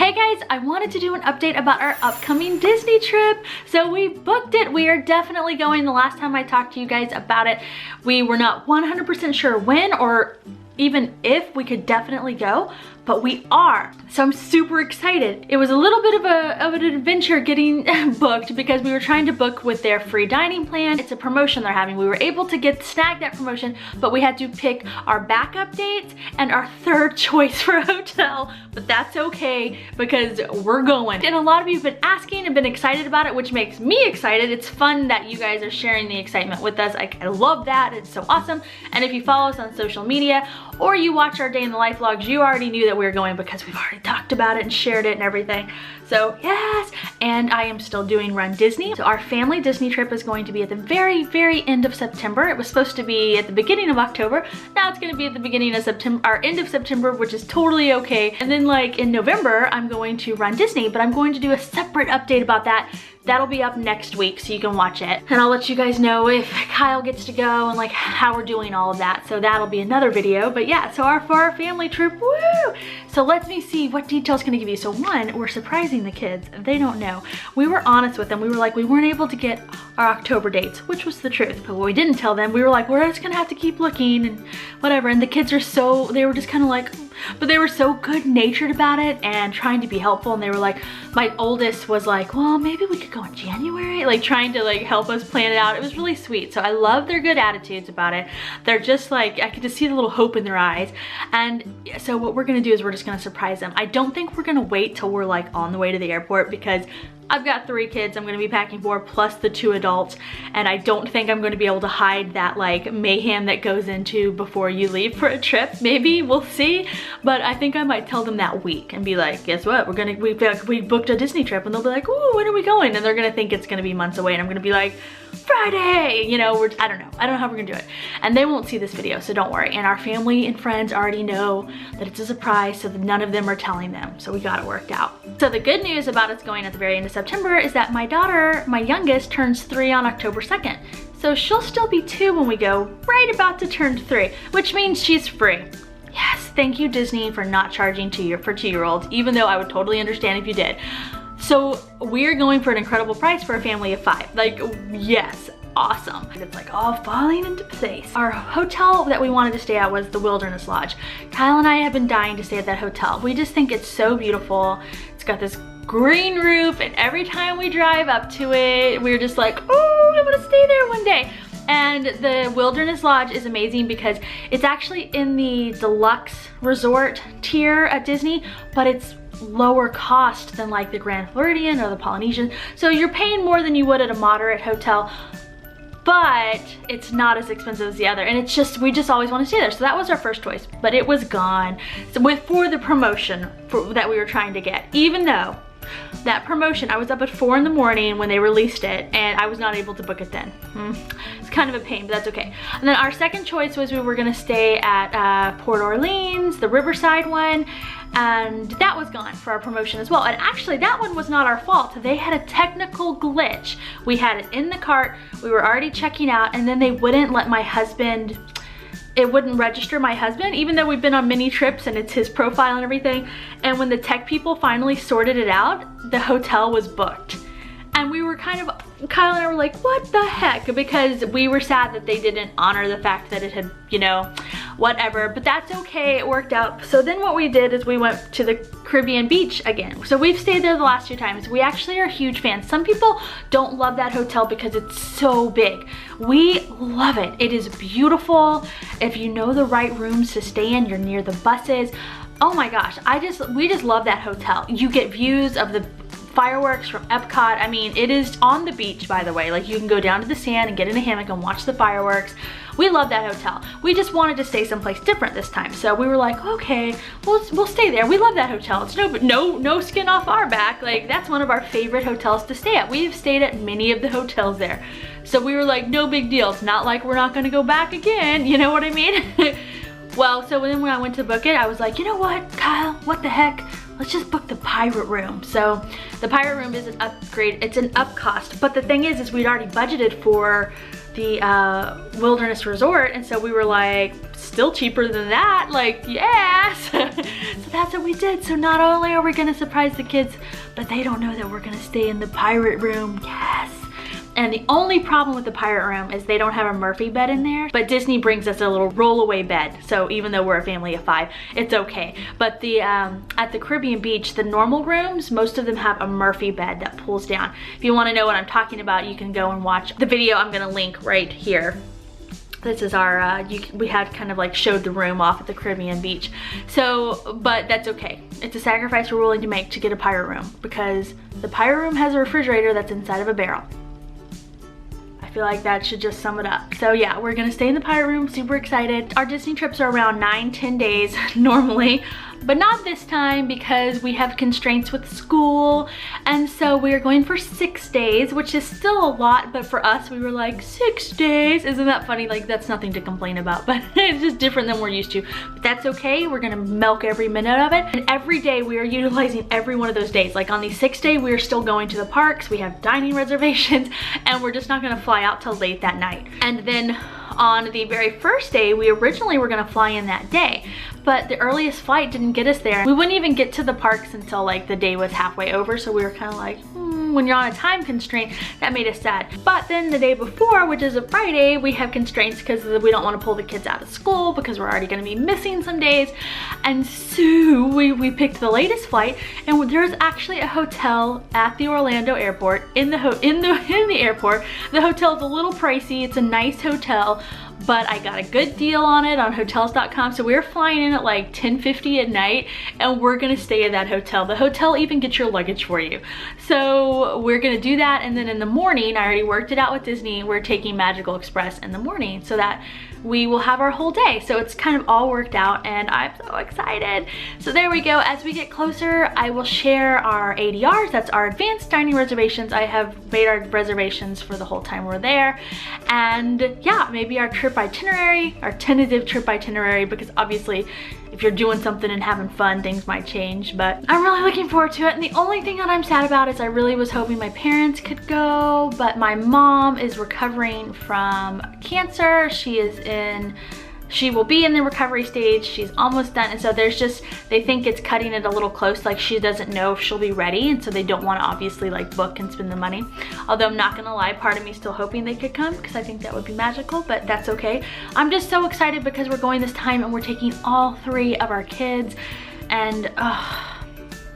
Hey guys, I wanted to do an update about our upcoming Disney trip. So we booked it. We are definitely going. The last time I talked to you guys about it, we were not 100% sure when or even if we could definitely go, but we are. So I'm super excited. It was a little bit of an adventure getting booked because we were trying to book with their free dining plan. It's a promotion they're having. We were able to snag that promotion, but we had to pick our backup dates and our third choice for a hotel, but that's okay because we're going. And a lot of you have been asking and been excited about it, which makes me excited. It's fun that you guys are sharing the excitement with us. I love that. It's so awesome. And if you follow us on social media or you watch our day in the life vlogs, you already knew that we were going because we've already talked about it and shared it and everything. So yes, and I am still doing Run Disney. So our family Disney trip is going to be at the very, very end of September. It was supposed to be at the beginning of October. Now it's gonna be at the beginning of September, or end of September, which is totally okay. And then like in November, I'm going to Run Disney, but I'm going to do a separate update about that. That'll be up next week so you can watch it. And I'll let you guys know if Kyle gets to go and like how we're doing all of that. So that'll be another video. But yeah, so for our family trip, woo! So let me see what details can I give you. So one, we're surprising the kids. They don't know. We were honest with them. We were like, we weren't able to get our October dates, which was the truth. But what we didn't tell them, we were like, we're just gonna have to keep looking and whatever. And the kids are they were just kind of like, but they were so good-natured about it and trying to be helpful. And they were like, my oldest was like, well, maybe we could go in January, like trying to like help us plan it out. It was really sweet. So I love their good attitudes about it. They're just like, I could just see the little hope in their eyes. And so what we're gonna do is we're just gonna surprise them. I don't think we're gonna wait till we're like on the way to the airport because I've got 3 kids I'm gonna be packing for, plus the 2 adults, and I don't think I'm gonna be able to hide that like mayhem that goes into before you leave for a trip. Maybe, we'll see, but I think I might tell them that week and be like, guess what, we booked a Disney trip, and they'll be like, ooh, when are we going? And they're gonna think it's gonna be months away, and I'm gonna be like, Friday, you know, I don't know how we're gonna do it. And they won't see this video, so don't worry. And our family and friends already know that it's a surprise, so that none of them are telling them, so we got it worked out. So the good news about us going at the very end of September is that my daughter, my youngest, turns 3 on October 2nd. So she'll still be 2 when we go, right about to turn 3, which means she's free. Yes, thank you Disney for not charging for 2-year-olds, even though I would totally understand if you did. So we're going for an incredible price for a family of 5. Like, yes, awesome. It's like all falling into place. Our hotel that we wanted to stay at was the Wilderness Lodge. Kyle and I have been dying to stay at that hotel. We just think it's so beautiful. It's got this green roof, and every time we drive up to it, we're just like, oh, I want to stay there one day. And the Wilderness Lodge is amazing because it's actually in the deluxe resort tier at Disney, but it's lower cost than like the Grand Floridian or the Polynesian. So you're paying more than you would at a moderate hotel, but it's not as expensive as the other. And it's just, we just always want to stay there. So that was our first choice, but it was gone. So for the promotion that we were trying to get, even though that promotion, I was up at 4 in the morning when they released it, and I was not able to book it then. It's kind of a pain, but that's okay. And then our second choice was we were gonna stay at Port Orleans, the Riverside one, and that was gone for our promotion as well. And actually that one was not our fault. They had a technical glitch. We had it in the cart, we were already checking out, and then they wouldn't let my husband, it wouldn't register my husband, even though we've been on many trips and it's his profile and everything. And when the tech people finally sorted it out, the hotel was booked. And we were kind of, Kyle and I were like, what the heck? Because we were sad that they didn't honor the fact that it had, you know, whatever, but that's okay, it worked out. So then what we did is we went to the Caribbean beach again. So we've stayed there the last 2 times. We actually are huge fans. Some people don't love that hotel because it's so big. We love it. It is beautiful. If you know the right rooms to stay in, you're near the buses. Oh my gosh, we just love that hotel. You get views of the fireworks from Epcot. I mean, it is on the beach, by the way. Like, you can go down to the sand and get in a hammock and watch the fireworks. We love that hotel. We just wanted to stay someplace different this time. So we were like, okay, we'll stay there. We love that hotel. It's no skin off our back. Like, that's one of our favorite hotels to stay at. We've stayed at many of the hotels there. So we were like, no big deal. It's not like we're not gonna go back again. You know what I mean? Well, so then when I went to book it, I was like, you know what, Kyle, what the heck? Let's just book the pirate room. So the pirate room is an upgrade, it's an up cost. But the thing is we'd already budgeted for the Wilderness Resort, and so we were like, still cheaper than that, like, yes. So that's what we did. So not only are we gonna surprise the kids, but they don't know that we're gonna stay in the pirate room. Yes. And the only problem with the pirate room is they don't have a Murphy bed in there, but Disney brings us a little roll-away bed. So even though we're a family of 5, it's okay. But the at the Caribbean beach, the normal rooms, most of them have a Murphy bed that pulls down. If you wanna know what I'm talking about, you can go and watch the video I'm gonna link right here. This is our, we had kind of like showed the room off at the Caribbean beach. So, but that's okay. It's a sacrifice we're willing to make to get a pirate room, because the pirate room has a refrigerator that's inside of a barrel. I feel like that should just sum it up. So yeah, we're gonna stay in the pirate room, super excited. Our Disney trips are around 9-10 days normally, but not this time because we have constraints with school. And so we're going for 6 days, which is still a lot, but for us, we were like, 6 days? Isn't that funny? Like, that's nothing to complain about, but it's just different than we're used to. But that's okay, we're gonna milk every minute of it. And every day we are utilizing every one of those days. Like on the 6th day, we are still going to the parks, we have dining reservations, and we're just not gonna fly out till late that night. And then on the very first day, we originally were gonna fly in that day, but the earliest flight didn't get us there. We wouldn't even get to the parks until like the day was halfway over, so we were kind of like, when you're on a time constraint, that made us sad. But then the day before, which is a Friday, we have constraints because we don't want to pull the kids out of school because we're already going to be missing some days. And so we picked the latest flight, and there's actually a hotel at the Orlando airport in the airport. The hotel is a little pricey. It's a nice hotel, but I got a good deal on it on hotels.com. So we're flying in at like 10:50 at night, and we're gonna stay at that hotel. The hotel even gets your luggage for you. So we're gonna do that, and then in the morning, I already worked it out with Disney, we're taking Magical Express in the morning so that we will have our whole day. So it's kind of all worked out, and I'm so excited. So there we go. As we get closer, I will share our ADRs. That's our advanced dining reservations. I have made our reservations for the whole time we're there. And yeah, maybe our trip itinerary, our tentative trip itinerary, because obviously if you're doing something and having fun, things might change, but I'm really looking forward to it. And the only thing that I'm sad about is I really was hoping my parents could go, but my mom is recovering from cancer. She will be in the recovery stage. She's almost done. And so they think it's cutting it a little close. Like she doesn't know if she'll be ready. And so they don't want to obviously like book and spend the money. Although I'm not gonna lie, part of me is still hoping they could come because I think that would be magical, but that's okay. I'm just so excited because we're going this time and we're taking all 3 of our kids, and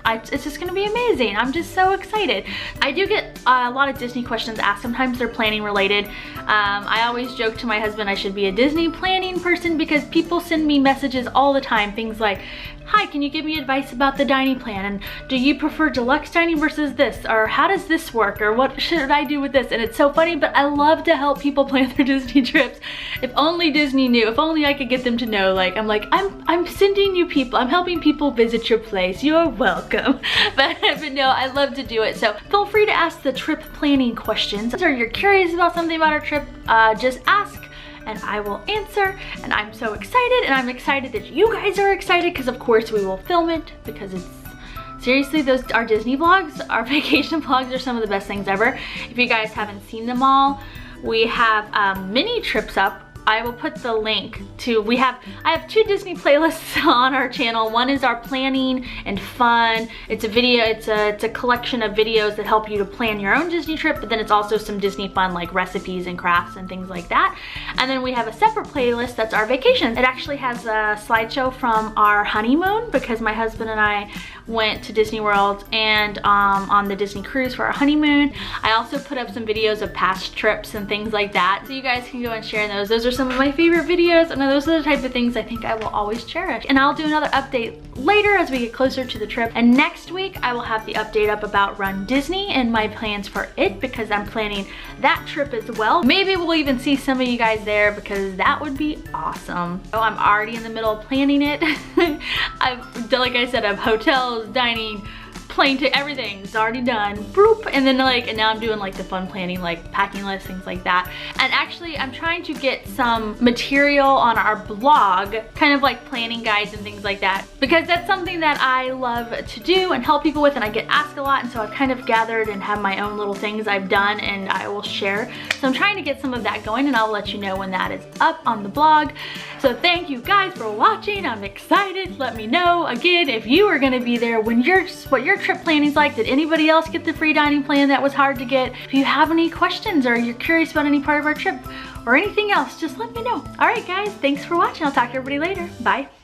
it's just gonna be amazing. I'm just so excited. I do get a lot of Disney questions asked. Sometimes they're planning related. I always joke to my husband I should be a Disney planning person because people send me messages all the time. Things like, hi, can you give me advice about the dining plan? And do you prefer deluxe dining versus this? Or how does this work? Or what should I do with this? And it's so funny, but I love to help people plan their Disney trips. If only Disney knew, if only I could get them to know, like, I'm sending you people, I'm helping people visit your place. You're welcome. But no, I love to do it. So feel free to ask the trip planning questions. Or you're curious about something about our trip, just ask, and I will answer. And I'm so excited, and I'm excited that you guys are excited because of course we will film it, because it's seriously, our Disney vlogs, our vacation vlogs are some of the best things ever. If you guys haven't seen them all, we have mini trips up. I will put the link to, I have 2 Disney playlists on our channel. One is our planning and fun. It's a video, it's a collection of videos that help you to plan your own Disney trip, but then it's also some Disney fun like recipes and crafts and things like that. And then we have a separate playlist that's our vacation. It actually has a slideshow from our honeymoon because my husband and I went to Disney World and on the Disney cruise for our honeymoon. I also put up some videos of past trips and things like that, so you guys can go and share those. Those are some of my favorite videos, and those are the type of things I think I will always cherish. And I'll do another update later as we get closer to the trip. And next week I will have the update up about Run Disney and my plans for it, because I'm planning that trip as well. Maybe we'll even see some of you guys there because that would be awesome. Oh, I'm already in the middle of planning it. Like I said, I have hotels, dining, plane ticket, everything's already done. Boop. And then like, and now I'm doing like the fun planning, like packing lists, things like that. And actually I'm trying to get some material on our blog, kind of like planning guides and things like that, because that's something that I love to do and help people with, and I get asked a lot. And so I've kind of gathered and have my own little things I've done and I will share. So I'm trying to get some of that going, and I'll let you know when that is up on the blog. So thank you guys for watching. I'm excited. Let me know again if you are going to be there, when what your trip planning's like. Did anybody else get the free dining plan that was hard to get? If you have any questions or you're curious about any part of our trip or anything else, just let me know. All right guys, thanks for watching. I'll talk to everybody later. Bye.